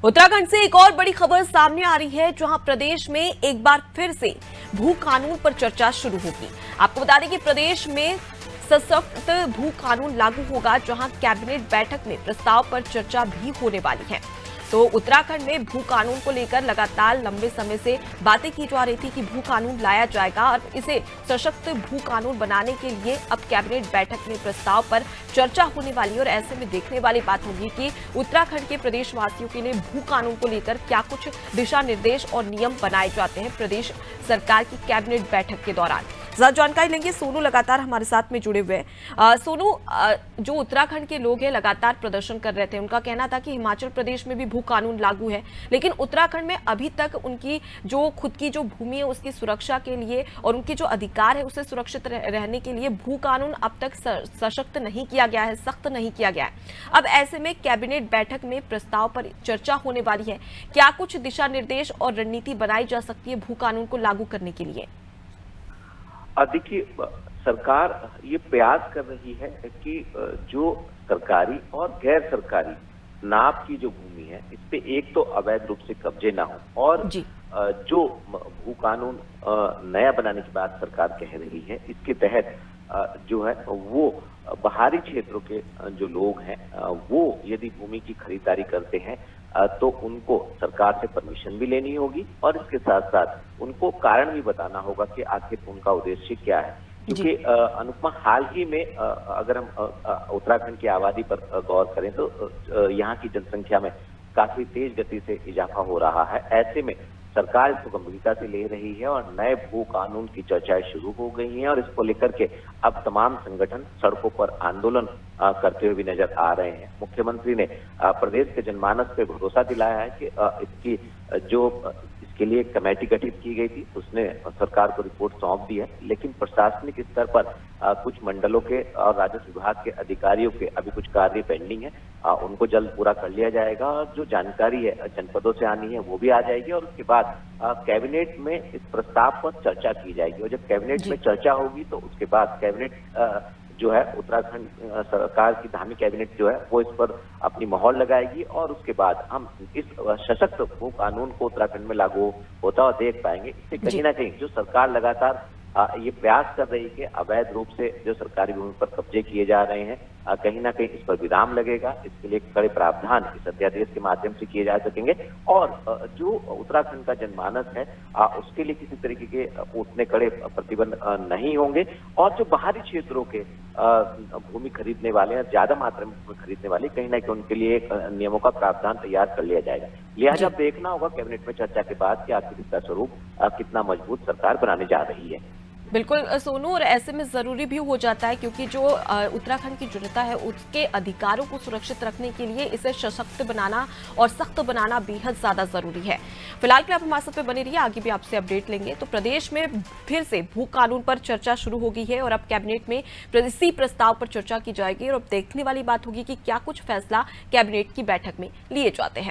उत्तराखंड से एक और बड़ी खबर सामने आ रही है, जहां प्रदेश में एक बार फिर से भू कानून पर चर्चा शुरू होगी। आपको बता दें कि प्रदेश में सशक्त भू कानून लागू होगा, जहां कैबिनेट बैठक में प्रस्ताव पर चर्चा भी होने वाली है। तो उत्तराखंड में भू कानून को लेकर लगातार लंबे समय से बातें की जा रही थी कि भू कानून लाया जाएगा और इसे सशक्त भू कानून बनाने के लिए अब कैबिनेट बैठक में प्रस्ताव पर चर्चा होने वाली है। और ऐसे में देखने वाली बात होगी कि उत्तराखंड के प्रदेशवासियों के लिए भू कानून को लेकर क्या कुछ दिशा निर्देश और नियम बनाए जाते हैं प्रदेश सरकार की कैबिनेट बैठक के दौरान। ज्यादा जानकारी लेंगे, सोनू लगातार हमारे साथ में जुड़े हुए हैं। सोनू, जो उत्तराखंड के लोग हैं लगातार प्रदर्शन कर रहे थे, उनका कहना था कि हिमाचल प्रदेश में भी भू कानून लागू है, लेकिन उत्तराखंड में अभी तक उनकी जो खुद की जो भूमि है उसकी सुरक्षा के लिए और उनके जो अधिकार है उसे सुरक्षित रहने के लिए भू कानून अब तक सशक्त नहीं किया गया है, सख्त नहीं किया गया है। अब ऐसे में कैबिनेट बैठक में प्रस्ताव पर चर्चा होने वाली है। क्या कुछ दिशा निर्देश और रणनीति बनाई जा सकती है भू कानून को लागू करने के लिए? देखिए, सरकार ये प्रयास कर रही है कि जो सरकारी और गैर सरकारी नाप की जो भूमि है इस पे एक तो अवैध रूप से कब्जे ना हो, और जो भू कानून नया बनाने की बात सरकार कह रही है इसके तहत जो है वो बाहरी क्षेत्रों के जो लोग हैं वो यदि भूमि की खरीदारी करते हैं तो उनको सरकार से परमिशन भी लेनी होगी, और इसके साथ साथ उनको कारण भी बताना होगा कि आखिर उनका उद्देश्य क्या है। क्योंकि अनुपमा, हाल ही में अगर हम उत्तराखंड की आबादी पर गौर करें तो यहाँ की जनसंख्या में काफी तेज गति से इजाफा हो रहा है। ऐसे में सरकार इसको गंभीरता से ले रही है और नए भू कानून की चर्चाएं शुरू हो गई हैं, और इसको लेकर के अब तमाम संगठन सड़कों पर आंदोलन करते हुए भी नजर आ रहे हैं। मुख्यमंत्री ने प्रदेश के जनमानस पे भरोसा दिलाया है कि इसकी जो इसके लिए कमेटी गठित की गई थी उसने सरकार को रिपोर्ट सौंप दी है, लेकिन प्रशासनिक स्तर पर कुछ मंडलों के और राजस्व विभाग के अधिकारियों के अभी कुछ कार्य पेंडिंग है, उनको जल्द पूरा कर लिया जाएगा और जो जानकारी है जनपदों से आनी है वो भी आ जाएगी, और उसके बाद कैबिनेट में इस प्रस्ताव पर चर्चा की जाएगी। और जब कैबिनेट में चर्चा होगी तो उसके बाद कैबिनेट जो है उत्तराखंड सरकार की धामी कैबिनेट जो है वो इस पर अपनी मोहर लगाएगी, और उसके बाद हम इस सशक्त भू कानून को उत्तराखंड में लागू होता हुआ देख पाएंगे। इससे कहीं ना कहीं जो सरकार लगातार ये प्रयास कर रही है कि अवैध रूप से जो सरकारी भूमि पर कब्जे किए जा रहे हैं कहीं ना कहीं इस पर विराम लगेगा। इसके लिए कड़े प्रावधान इस अध्यादेश के माध्यम से किए जा सकेंगे, और जो उत्तराखंड का जनमानस है उसके लिए किसी तरीके के उतने कड़े प्रतिबंध नहीं होंगे, और जो बाहरी क्षेत्रों के भूमि खरीदने वाले हैं, ज्यादा मात्रा में भूमि खरीदने वाले, कहीं ना कहीं उनके लिए नियमों का प्रावधान तैयार कर लिया जाएगा। लिहाजा देखना होगा कैबिनेट में चर्चा के बाद कि आखिर इसका स्वरूप कितना मजबूत सरकार बनाने जा रही है। बिल्कुल सोनू, और ऐसे में जरूरी भी हो जाता है क्योंकि जो उत्तराखंड की जनता है उसके अधिकारों को सुरक्षित रखने के लिए इसे सशक्त बनाना और सख्त बनाना बेहद ज्यादा जरूरी है। फिलहाल के आप हमारे साथ बने रहिए, आगे भी आपसे अपडेट लेंगे। तो प्रदेश में फिर से भू कानून पर चर्चा शुरू हो गई है और अब कैबिनेट में इसी प्रस्ताव पर चर्चा की जाएगी, और अब देखने वाली बात होगी कि क्या कुछ फैसला कैबिनेट की बैठक में लिए जाते हैं।